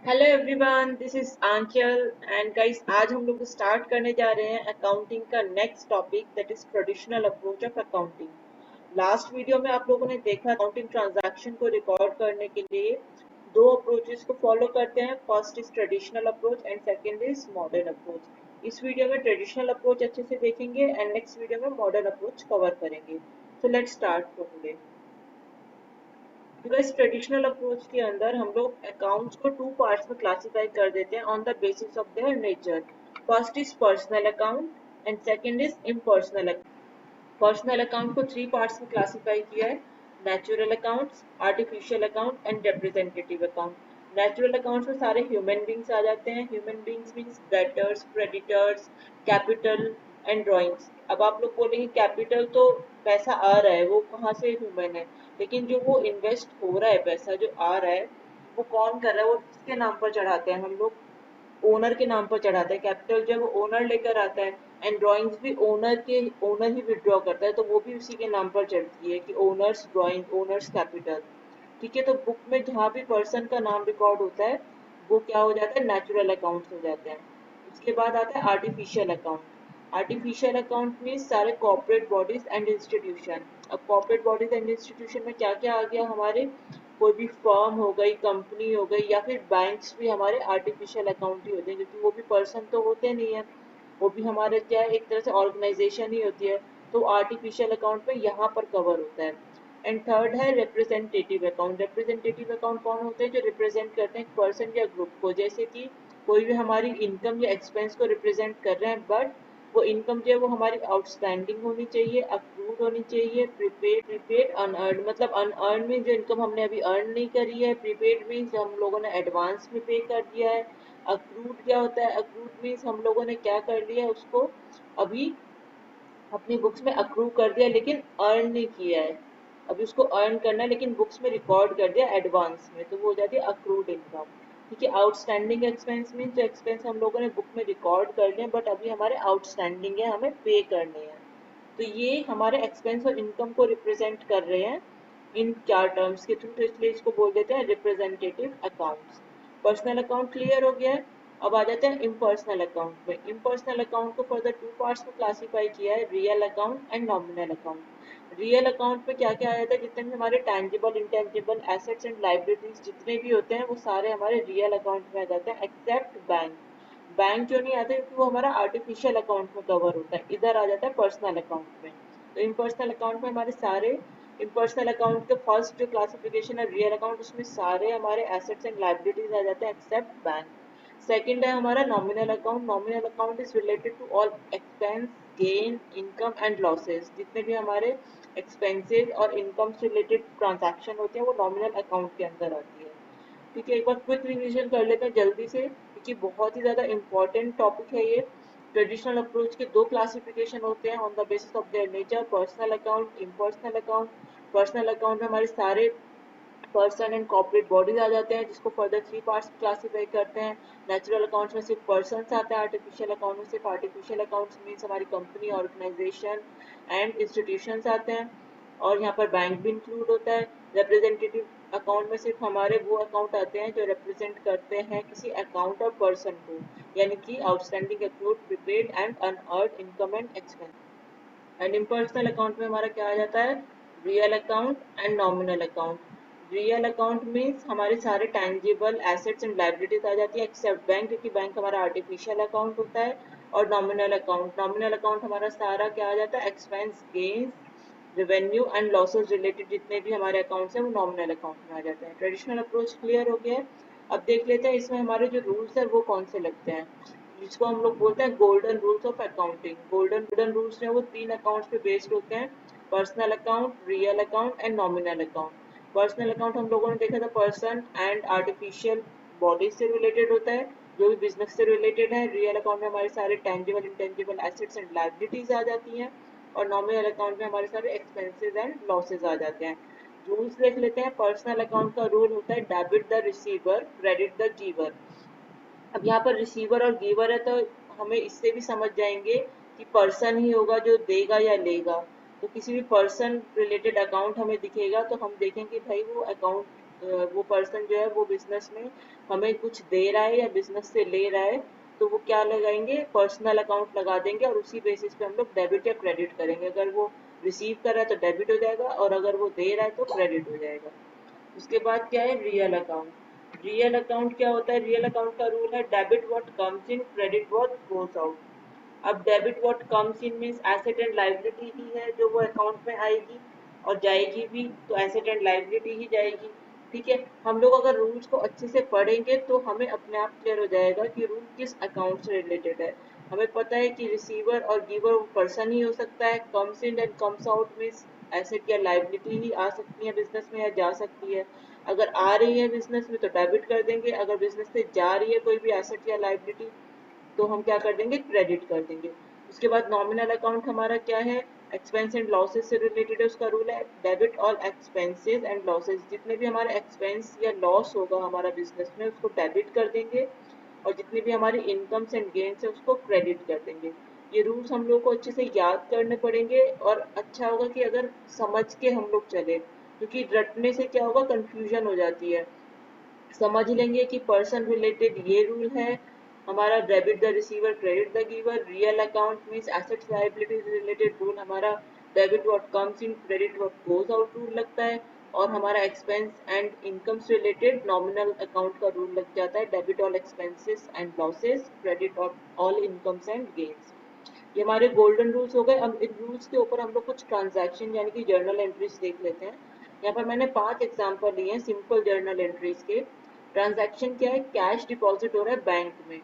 Hello everyone, this is Aanchal and guys, आज हम लोग स्टार्ट करने जा रहे हैं अकाउंटिंग का next topic, that is traditional approach of accounting. Last video में आप लोगों ने देखा अकाउंटिंग ट्रांजैक्शन को रिकॉर्ड करने के लिए दो अप्रोचेस को फॉलो करते हैं। First is traditional approach and second is modern approach. इस वीडियो में ट्रेडिशनल अप्रोच अच्छे से देखेंगे एंड नेक्स्ट वीडियो में मॉडर्न अप्रोच कवर करेंगे। So let's start for today. Because traditional approach के अंदर हम लोग अकाउंट्स को टू पार्ट्स में क्लासिफाई कर देते हैं on the basis of their nature. First is personal account and second is impersonal account. Personal account को थ्री पार्ट्स में क्लासिफाई किया है: natural accounts, artificial account and representative account. Natural accounts में सारे ह्यूमन बींग्स आ जाते हैं। Human beings means debtors, creditors, capital and drawings. अब आप लोग बोलेंगे कैपिटल तो पैसा आ रहा है, वो कहाँ से ह्यूमन है? लेकिन जो वो इन्वेस्ट हो रहा है, पैसा जो आ रहा है, वो कौन कर रहा है? वो किसके नाम पर चढ़ाते हैं हम लोग? ओनर के नाम पर चढ़ाते हैं। कैपिटल जब ओनर लेकर आता है एंड ड्राइंग्स भी ओनर ही विड्रॉ करता है, तो वो भी उसी के नाम पर चढ़ती है कि ओनर्स ड्राइंग, ओनर्स कैपिटल। ठीक है, तो बुक में जहाँ भी पर्सन का नाम रिकॉर्ड होता है वो क्या हो जाता है? नेचुरल अकाउंट्स हो जाते हैं। उसके बाद आता है आर्टिफिशियल अकाउंट। आर्टिफिशियल अकाउंट में सारे कॉर्पोरेट बॉडीज एंड इंस्टीट्यूशन। अब कॉर्पोरेट बॉडीज एंड इंस्टीट्यूशन में क्या क्या आ गया हमारे? कोई भी फर्म हो गई, कंपनी हो गई, या फिर बैंक्स भी हमारे आर्टिफिशियल अकाउंट ही होते हैं, क्योंकि वो भी पर्सन तो होते नहीं है, वो भी हमारे क्या है, एक तरह से ऑर्गेनाइजेशन ही होती है। तो आर्टिफिशियल अकाउंट में यहाँ पर कवर होता है। एंड थर्ड है रिप्रेजेंटेटिव अकाउंट। रिप्रेजेंटेटिव अकाउंट कौन होते हैं? जो रिप्रेजेंट करते हैं एक पर्सन या ग्रुप को। जैसे कि कोई भी हमारी इनकम या एक्सपेंस को रिप्रेजेंट कर रहे हैं, बट वो इनकम जो है वो हमारी आउटस्टैंडिंग होनी चाहिए, अक्रूड होनी चाहिए, प्रीपेड, अनअर्न। मतलब अनअर्न में जो इनकम हमने अभी अर्न नहीं करी है, प्रीपेड मीन्स जो हम लोगों ने एडवांस में पे कर दिया है। अक्रूड क्या होता है? अक्रूड मीन्स हम लोगों ने क्या कर लिया है, उसको अभी अपनी बुक्स में अक्रू कर दिया लेकिन अर्न नहीं किया है। अभी उसको अर्न करना है लेकिन बुक्स में रिकॉर्ड कर दिया एडवांस में, तो वो हो जाती है अक्रूड इनकम। ठीक है, आउटस्टैंडिंग एक्सपेंस मीन जो एक्सपेंस हम लोगों ने बुक में रिकॉर्ड कर लिया बट अभी हमारे आउटस्टैंडिंग है, हमें पे करने हैं। तो ये हमारे एक्सपेंस और इनकम को रिप्रेजेंट कर रहे हैं इन चार टर्म्स के थ्रू, तो इसलिए इसको बोल देते हैं representative accounts. Personal account clear हो गया है। अब आ जाते हैं इम्पर्सनल अकाउंट में। इम्पर्सनल अकाउंट को फर्दर टू पार्ट्स में क्लासिफाई किया है: real account and nominal account. Real account में क्या क्या आ जाता है? जितने भी हमारे tangible, intangible assets and liabilities जितने भी होते हैं वो सारे हमारे रियल अकाउंट में आ जाते हैं, एक्सेप्ट बैंक। बैंक जो नहीं आता क्योंकि वो हमारा आर्टिफिशियल अकाउंट में कवर होता है, इधर आ जाता है पर्सनल अकाउंट में। तो इम्पर्सनल अकाउंट में हमारे सारे इम्पर्सनल अकाउंट के फर्स्ट जो क्लासिफिकेशन है रियल अकाउंट, उसमें सारे हमारे एसेट्स एंड लाइबिलिटीज आ जाते हैं एक्सेप्ट बैंक। सेकंड है हमारा nominal account. Nominal account is related to all expense, gain, income and losses. जितने भी हमारे एक्सपेंसेस और इनकम से रिलेटेड ट्रांजैक्शन होते हैं वो नॉमिनल अकाउंट के अंदर आती है। ठीक है, एक बार क्विक रिवीजन कर लेते हैं जल्दी से, क्योंकि बहुत ही ज़्यादा इंपॉर्टेंट टॉपिक है ये। ट्रेडिशनल अप्रोच के दो क्लासिफिकेशन होते हैं on the basis of their nature: personal account, impersonal account. Personal account में हमारे सारे पर्सन एंड कॉर्पोरेट बॉडीज आ जाते हैं, जिसको फर्दर थ्री पार्ट्स क्लासिफाई करते हैं। नेचुरल अकाउंट्स में सिर्फ पर्सन आते हैं, आर्टिफिशियल अकाउंट में सिर्फ आर्टिफिशियल अकाउंट्स मीन्स हमारी कंपनी, ऑर्गेनाइजेशन एंड इंस्टीट्यूशन आते हैं, और यहाँ पर बैंक भी इंक्लूड होता है। रिप्रेजेंटेटिव अकाउंट में सिर्फ हमारे वो अकाउंट आते हैं जो रिप्रेजेंट करते हैं किसी अकाउंट और पर्सन को, यानी कि outstanding, accrued, prepaid and unearned income and expense. And impersonal account में हमारा क्या आ जाता है? Real account and nominal account. Real account means हमारे सारे टैंजिबल एसेट्स एंड लाइबिलिटीज आ जाती है एक्सेप्ट बैंक, क्योंकि बैंक हमारा आर्टिफिशियल अकाउंट होता है। और नॉमिनल अकाउंट, नॉमिनल अकाउंट हमारा सारा क्या आ जाता है? Expense, gains, revenue and losses related जितने भी हमारे अकाउंट्स हैं वो नॉमिनल अकाउंट में आ जाते हैं। ट्रेडिशनल अप्रोच क्लियर हो गया है। अब देख लेते हैं इसमें हमारे जो रूल्स है वो कौन से लगते हैं, जिसको हम लोग बोलते हैं golden rules of accounting. Golden rules जो है वो तीन अकाउंट्स पे बेस्ड होते हैं: personal account, real account and nominal account. Personal account हम लोगों ने देखा था पर्सन एंड आर्टिफिशियल बॉडी से रिलेटेड होता है, जो भी बिजनेस से रिलेटेड है। रियल अकाउंट में हमारे सारे tangible, intangible assets and liabilities आ जाती हैं, और नॉमिनल अकाउंट में हमारे सारे एक्सपेंसेस एंड लॉसेज आ जाते हैं। रूल्स देख लेते हैं। पर्सनल अकाउंट का रूल होता है debit the receiver, credit the giver. अब यहाँ पर रिसीवर और गिवर है, तो हमें इससे भी समझ जाएंगे कि पर्सन ही होगा जो देगा या लेगा। तो किसी भी पर्सन रिलेटेड अकाउंट हमें दिखेगा तो हम देखेंगे भाई वो अकाउंट वो पर्सन जो है वो बिजनेस में हमें कुछ दे रहा है या बिजनेस से ले रहा है, तो वो क्या लगाएंगे, पर्सनल अकाउंट लगा देंगे और उसी बेसिस पे हम लोग डेबिट या क्रेडिट करेंगे। अगर वो रिसीव कर रहा है तो डेबिट हो जाएगा और अगर वो दे रहा है तो क्रेडिट हो जाएगा। उसके बाद क्या है, रियल अकाउंट। रियल अकाउंट क्या होता है, रियल अकाउंट का रूल है debit what comes in, credit what goes out. अब debit what comes in means asset and liability ही है जो वो अकाउंट में आएगी और जाएगी भी, तो एसेट एंड लाइबिलिटी ही जाएगी। ठीक है, हम लोग अगर रूल्स को अच्छे से पढ़ेंगे तो हमें अपने आप क्लियर हो जाएगा कि रूल किस अकाउंट से रिलेटेड है। हमें पता है कि रिसीवर और गिवर वो पर्सन ही हो सकता है। Comes in and comes out means asset या लाइबिलिटी ही आ सकती है बिजनेस में या जा सकती है। अगर आ रही है बिजनेस में तो डेबिट कर देंगे, अगर बिजनेस से जा रही है कोई भी एसेट या लाइबिलिटी तो हम क्या कर देंगे, क्रेडिट कर देंगे। उसके बाद नॉमिनल अकाउंट हमारा क्या है, एक्सपेंस एंड लॉसेस से रिलेटेड है। उसका रूल है debit all expenses and losses, जितने भी हमारे एक्सपेंस या लॉस होगा हमारा बिजनेस में उसको डेबिट कर देंगे और जितनी भी हमारी इनकम्स एंड गेन्स है उसको क्रेडिट कर देंगे। ये रूल्स हम लोग को अच्छे से याद करने पड़ेंगे और अच्छा होगा कि अगर समझ के हम लोग चले, क्योंकि रटने से क्या होगा, कंफ्यूजन हो जाती है। समझ लेंगे कि पर्सन रिलेटेड ये रूल है हमारा, debit the receiver credit the giver. Real account means assets liabilities related rule हमारा debit what comes in, credit what goes out rule लगता है। और हमारा expense and incomes related nominal account का rule लग जाता है, debit all expenses and losses, credit all incomes and gains. ये हमारे गोल्डन रूल्स हो गए। अब इन रूल्स के ऊपर हम लोग कुछ ट्रांजैक्शन यानी कि जर्नल एंट्रीज देख लेते हैं। यहाँ पर मैंने 5 एग्जांपल लिए हैं सिंपल जर्नल एंट्रीज के। ट्रांजैक्शन क्या है, कैश डिपॉजिट हो रहा है बैंक में।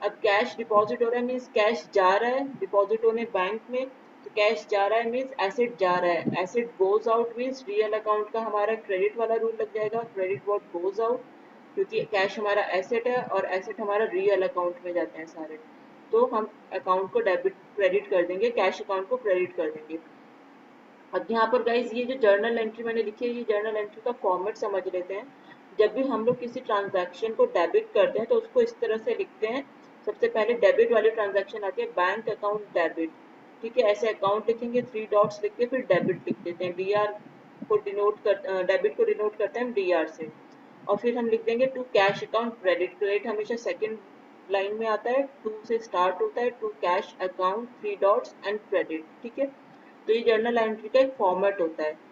अब कैश डिपॉजिट हो रहा है मीन्स कैश जा रहा है, डिपॉजिट होने बैंक में, तो कैश जा रहा है मीन्स एसेट जा रहा है। Asset goes out means real account का हमारा क्रेडिट वाला रूल लग जाएगा, क्रेडिट व्हाट गोज आउट, क्योंकि कैश हमारा एसेट है और एसेट हमारा रियल अकाउंट में जाते हैं सारे, तो हम अकाउंट को डेबिट क्रेडिट कर देंगे, कैश अकाउंट को क्रेडिट कर देंगे। अब यहाँ पर गाइज ये जो जर्नल एंट्री मैंने लिखी है, ये जर्नल एंट्री का फॉर्मेट समझ लेते हैं। जब भी हम लोग किसी ट्रांजैक्शन को डेबिट करते हैं तो उसको इस तरह से लिखते हैं। सबसे पहले डेबिट वाली ट्रांजैक्शन आती है बैंक अकाउंट डेबिट। ठीक है, ऐसे अकाउंट लिखेंगे, 3 डॉट्स लिख के फिर डेबिट लिख देते हैं। डीआर को डिनोट कर, डेबिट को डिनोट करते हैं हम डीआर से। और फिर हम लिख देंगे to cash account credit. Credit हमेशा सेकंड लाइन में आता है, टू से स्टार्ट होता है, to cash account 3 dots and credit. ठीक है, तो ये जर्नल एंट्री का एक फॉर्मेट होता है।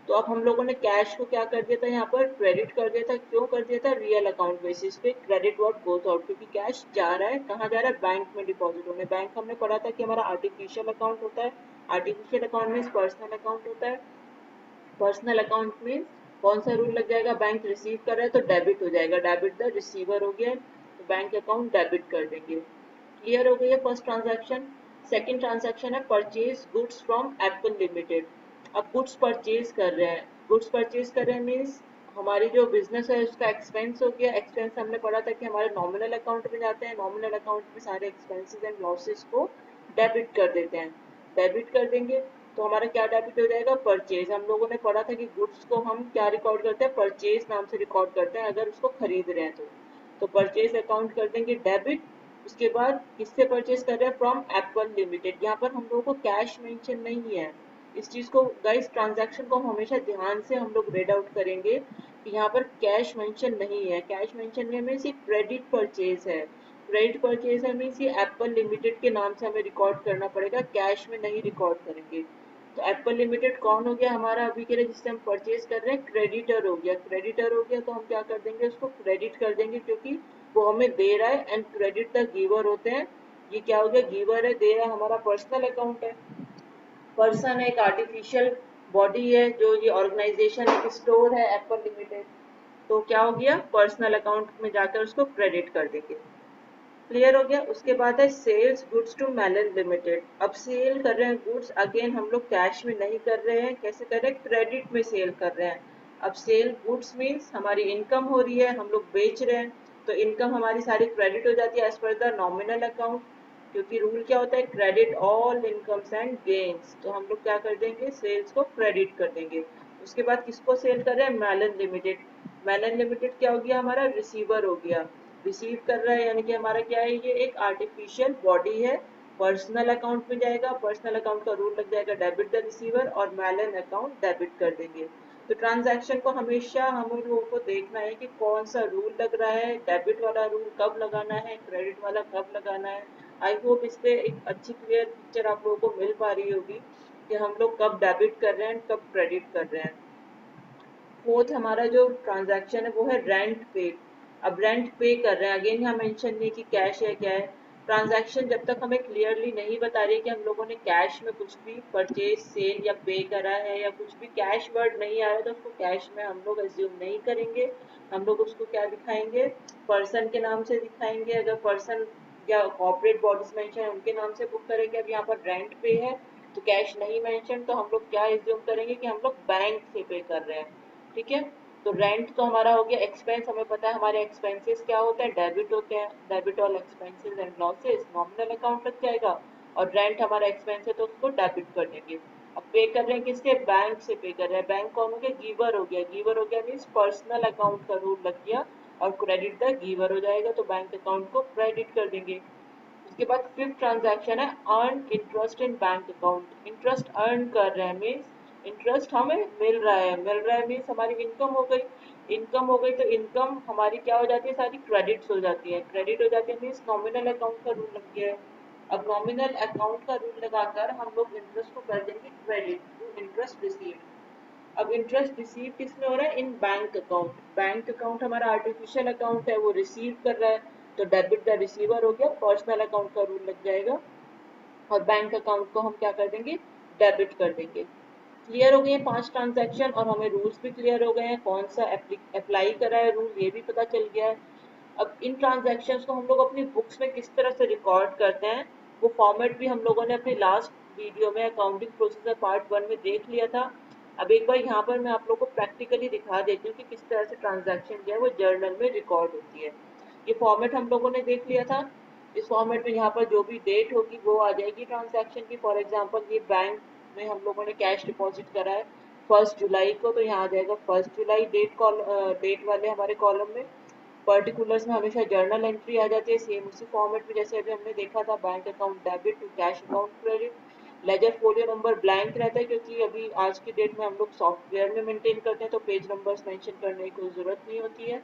तो अब हम लोगों ने कैश को क्या कर दिया था, यहाँ पर क्रेडिट कर दिया था। क्यों कर दिया था, रियल अकाउंट बेसिस पे क्रेडिट व्हाट गोज आउट, क्योंकि कैश जा रहा है, कहाँ जा रहा है, बैंक में डिपॉजिट होने। बैंक हमने पढ़ा था कि हमारा आर्टिफिशियल अकाउंट होता है। Artificial account means personal account होता है। पर्सनल अकाउंट में कौन सा रूल लग जाएगा, बैंक रिसीव कर रहा है तो डेबिट हो जाएगा, डेबिट द रिसीवर हो गया, तो बैंक अकाउंट डेबिट कर देंगे। क्लियर हो गई है फर्स्ट ट्रांजैक्शन। सेकंड ट्रांजैक्शन है purchase goods from Apple limited. अब गुड्स परचेज कर रहे हैं, गुड्स परचेज कर रहे हैं मीन्स हमारी जो बिजनेस है उसका एक्सपेंस हो गया। एक्सपेंस हमने पढ़ा था कि हमारे नॉमिनल अकाउंट में जाते हैं, नॉमिनल अकाउंट में सारे एक्सपेंसेस एंड लॉसेस को डेबिट कर देते हैं, डेबिट कर देंगे। तो हमारा क्या डेबिट हो जाएगा, परचेज। हम लोगों ने पढ़ा था कि गुड्स को हम क्या रिकॉर्ड करते हैं, परचेज नाम से रिकॉर्ड करते हैं अगर उसको खरीद रहे हैं तो परचेज अकाउंट कर देंगे डेबिट। उसके बाद किससे परचेज कर रहे हैं, फ्रॉम एप्पल लिमिटेड। यहाँ पर हम लोगों को कैश मेंशन नहीं है। इस चीज को गाइस, ट्रांजैक्शन को हम हमेशा ध्यान से हम लोग रीड आउट करेंगे कि यहाँ पर कैश मेंशन नहीं है। कैश मेंशन नहीं है मीन्स ये क्रेडिट परचेज है। क्रेडिट परचेज है मीन्स ये एप्पल लिमिटेड के नाम से हमें रिकॉर्ड करना पड़ेगा, कैश में नहीं रिकॉर्ड करेंगे। तो एप्पल लिमिटेड कौन हो गया हमारा अभी के लिए, जिससे हम परचेज कर रहे हैं, क्रेडिटर हो गया। क्रेडिटर हो गया तो हम क्या कर देंगे, उसको क्रेडिट कर देंगे क्योंकि वो हमें दे रहा है। एंड क्रेडिट द गिवर होते हैं, ये क्या हो गया, गिवर है, दे रहा है, हमारा पर्सनल अकाउंट है। पर्सन एक आर्टिफिशियल बॉडी है, जो ये ऑर्गेनाइजेशन एक स्टोर है एप्पल लिमिटेड, तो क्या हो गया, पर्सनल अकाउंट में जाकर उसको क्रेडिट कर देंगे। क्लियर हो गया। उसके बाद है sales goods to Melon limited. अब सेल कर रहे हैं गुड्स, अगेन हम लोग कैश में नहीं कर रहे हैं, कैसे कर रहे हैं, क्रेडिट में सेल कर रहे हैं। अब सेल गुड्स मीन्स हमारी इनकम हो रही है, हम लोग बेच रहे हैं, तो इनकम हमारी सारी क्रेडिट हो जाती है as per the nominal account, क्योंकि रूल क्या होता है, credit all incomes and gains. तो हम लोग क्या कर देंगे, सेल्स को क्रेडिट कर देंगे। उसके बाद किसको सेल कर रहे हैं, मेलन लिमिटेड। मेलन लिमिटेड क्या हो गया, हमारा रिसीवर हो गया। रिसीव कर रहा है यानी कि हमारा क्या है, ये एक आर्टिफिशियल बॉडी है, पर्सनल अकाउंट में जाएगा। पर्सनल अकाउंट का रूल लग जाएगा डेबिट द रिसीवर और मेलन अकाउंट डेबिट कर देंगे। तो ट्रांजैक्शन को हमेशा हम लोगों को देखना है कि कौन सा रूल लग रहा है, डेबिट वाला रूल कब लगाना है, क्रेडिट वाला कब लगाना है। आई होप इस पे एक अच्छी क्लियर पिक्चर आप लोगों को मिल पा रही होगी कि हम लोग कब डेबिट कर रहे हैं कब क्रेडिट कर रहे हैं। फोर्थ हमारा जो ट्रांजैक्शन है वो है रेंट पे। अब रेंट पे कर रहे हैं, अगेन यहाँ मेंशन नहीं कि कैश है क्या है। ट्रांजैक्शन जब तक हमें क्लियरली नहीं बता रही कि हम लोगों ने कैश में कुछ भी परचेज सेल या पे करा है या कुछ भी कैश वर्ड नहीं आ रहा है, तो उसको कैश में हम लोग एज्यूम नहीं करेंगे। हम लोग उसको क्या दिखाएंगे, पर्सन के नाम से दिखाएंगे। अगर पर्सन या कॉर्पोरेट बॉडीज मेंशन है उनके नाम से बुक करेंगे। अब यहाँ पर रेंट पे है तो कैश नहीं मेंशन, तो हम लोग क्या एज्यूम करेंगे कि हम लोग बैंक से पे कर रहे हैं। ठीक है, तो रेंट तो हमारा हो गया एक्सपेंस। हमें पता है हमारे एक्सपेंसेस क्या होते हैं, डेबिट होते हैं। Debit all expenses and losses nominal account लग जाएगा, और रेंट हमारा एक्सपेंस है तो उसको डेबिट कर देंगे। अब पे कर रहे हैं किससे, बैंक से पे कर रहे हैं। बैंक कौन हो गया, गिवर हो गया। गिवर हो गया मीन्स पर्सनल अकाउंट का रूल लग गया और क्रेडिट द गिवर हो जाएगा, तो बैंक अकाउंट को क्रेडिट कर देंगे। उसके बाद फिफ्थ ट्रांजैक्शन है earn interest in bank account. Interest earn कर रहे हैं मीन्स इंटरेस्ट हमें मिल रहा है। मिल रहा है मीन्स हमारी इनकम हो गई। इनकम हो गई तो इनकम हमारी क्या हो जाती है, सारी क्रेडिट्स हो जाती है। क्रेडिट हो जाती है मीन्स नॉमिनल अकाउंट का रूल लग गया है। अब नॉमिनल अकाउंट का रूल लगाकर हम लोग इंटरेस्ट को कर देंगे क्रेडिट टू इंटरेस्ट रिसीव्ड। अब इंटरेस्ट रिसीव किस में हो रहा है, इन बैंक अकाउंट। बैंक अकाउंट हमारा आर्टिफिशियल अकाउंट है, वो रिसीव कर रहा है, तो डेबिट द रिसीवर हो गया, पर्सनल अकाउंट का रूल लग जाएगा और बैंक अकाउंट को हम क्या कर देंगे, डेबिट कर देंगे। क्लियर हो गए हैं 5 ट्रांजैक्शन, और हमें रूल्स भी क्लियर हो गए हैं, कौन सा अप्लाई करा है रूल ये भी पता चल गया है। अब इन ट्रांजैक्शंस को हम लोग अपनी बुक्स में किस तरह से रिकॉर्ड करते हैं, वो फॉर्मेट भी हम लोगों ने अपने लास्ट वीडियो में अकाउंटिंग प्रोसीजर पार्ट 1 में देख लिया था। अब एक बार यहाँ पर मैं आप लोगों को प्रैक्टिकली दिखा देती हूँ कि किस तरह से ट्रांजैक्शन जो है वो जर्नल में रिकॉर्ड होती है। ये फॉर्मेट हम लोगों ने देख लिया था। इस फॉर्मेट में यहाँ पर जो भी डेट होगी वो आ जाएगी ट्रांजैक्शन की। फॉर एग्जांपल ये बैंक में हम लोगों ने कैश डिपॉजिट करा है 1 जुलाई को, तो यहाँ आ जाएगा 1 जुलाई डेट वाले हमारे कॉलम में। पर्टिकुलर्स में हमेशा जर्नल एंट्री आ जाती है सेम उसी फॉर्मेट में जैसे अभी हमने देखा था, bank account debit to cash account credit. Ledger folio number blank रहता है क्योंकि अभी आज की डेट में हम लोग सॉफ्टवेयर में मेंटेन करते हैं, तो पेज नंबर्स मेंशन करने की कोई जरूरत नहीं होती है।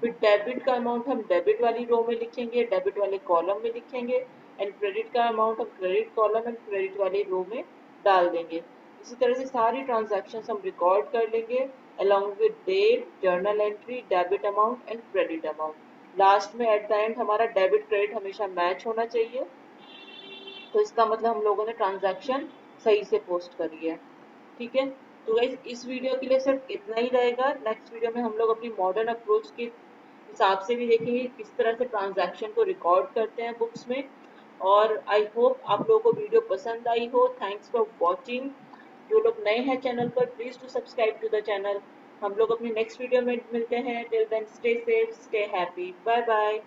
फिर डेबिट का अमाउंट हम डेबिट वाली रो में लिखेंगे, डेबिट वाले कॉलम में लिखेंगे, एंड क्रेडिट का अमाउंट हम क्रेडिट कॉलम एंड क्रेडिट वाली रो में डाल देंगे। इसी तरह से सारी ट्रांजैक्शंस हम रिकॉर्ड कर लेंगे along with date, journal entry, debit amount and credit amount। Last में एट द एंड हमारा डेबिट क्रेडिट हमेशा मैच होना चाहिए, तो इसका मतलब हम लोगों ने ट्रांजैक्शन सही से पोस्ट करी है। ठीक है, तो गाइस इस वीडियो के लिए सिर्फ इतना ही रहेगा। नेक्स्ट वीडियो में हम लोग अपनी मॉडर्न अप्रोच के हिसाब से भी देखेंगे किस तरह से ट्रांजैक्शन को रिकॉर्ड करते हैं बुक्स में। और आई होप आप लोगों को वीडियो पसंद आई हो। Thanks for watching. जो लोग नए हैं चैनल पर, please to subscribe to the channel. हम लोग अपनी नेक्स्ट वीडियो में मिलते हैं। Till then stay safe, stay happy, bye bye.